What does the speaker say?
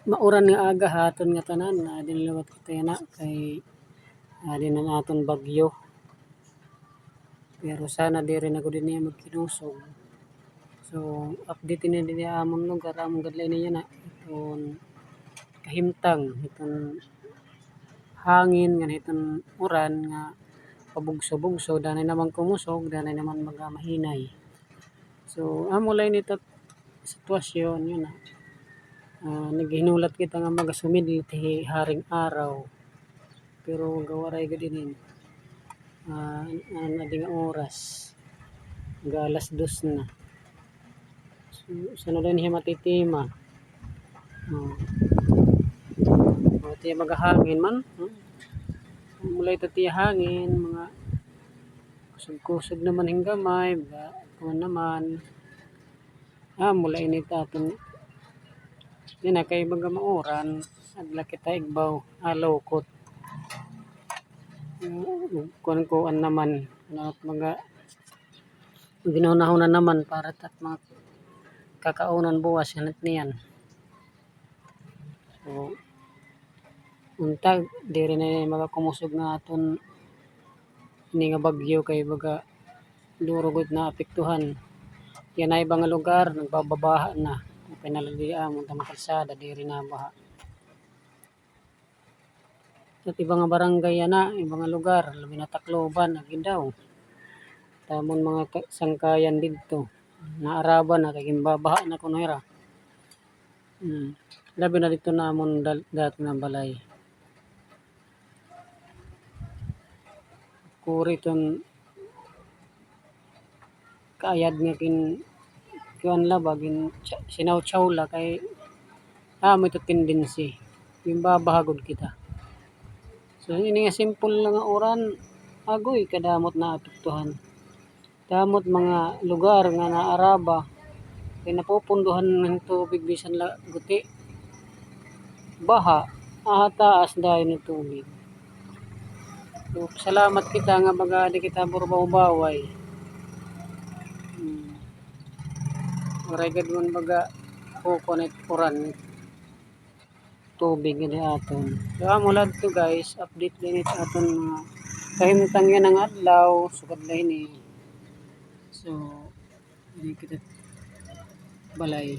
Mauran nga aga haton nga tanan na dinliwat kita yana kay di na naton bagyo. Pero sana diri na gud niya magkinusog. So update ni dinhi among lugar among gadlay niya na iton kahimtang iton hangin nga iton uran nga pabugso-bugso danay naman kumusog danay naman mahinay. So amo lang nito sitwasyon yun na naghinulat kita nga magasumidit haring araw. Pero gawaray gud inin na di nga oras ga 2:00 na. So saan na dinhi matitima. Tiya magahangin man. Mulay ta tiya hangin mga kusog-kusog naman hinggamay kuan naman. Amo lang ini aton yun na kay baga mauran adla kita igbaw lukot. Kuan naman mga ginahuna naman para tat mga kakaunan buwas kanat niyan. So untag diri na magakumusog nga aton ini nga bagyo kay baga duro gud naapektuhan. Yan na ibang lugar nagbabaha na. Pinalalian mo tang kalsada diri na baha. At ibang barangay yana, ibang lugar labi na Tacloban Aguindaw. Tamon mga sangkayan didto naaraban na kay gimbabaha na kuno ira. Labi na dito namon dat nga balay. Kuri ton kaayad nga kuan labagin sinaw-saw la kay amo ito tendency gimbabaha gud kita. So ini nga simple lang nga uran agoy kadamot naapektuhan. Damot mga lugar nga naaraba kay napupunduhan ng tubig bisan la guti. Baha taas dayon ng tubig. So, salamat kita nga baga di kita burbaw-baway. Oray gud man baga kukunit uran tubig gid aton. So amo lang to guys, update din ito aton mga kahimtang yan ang adlaw sugad na ini. So, hindi kita balay.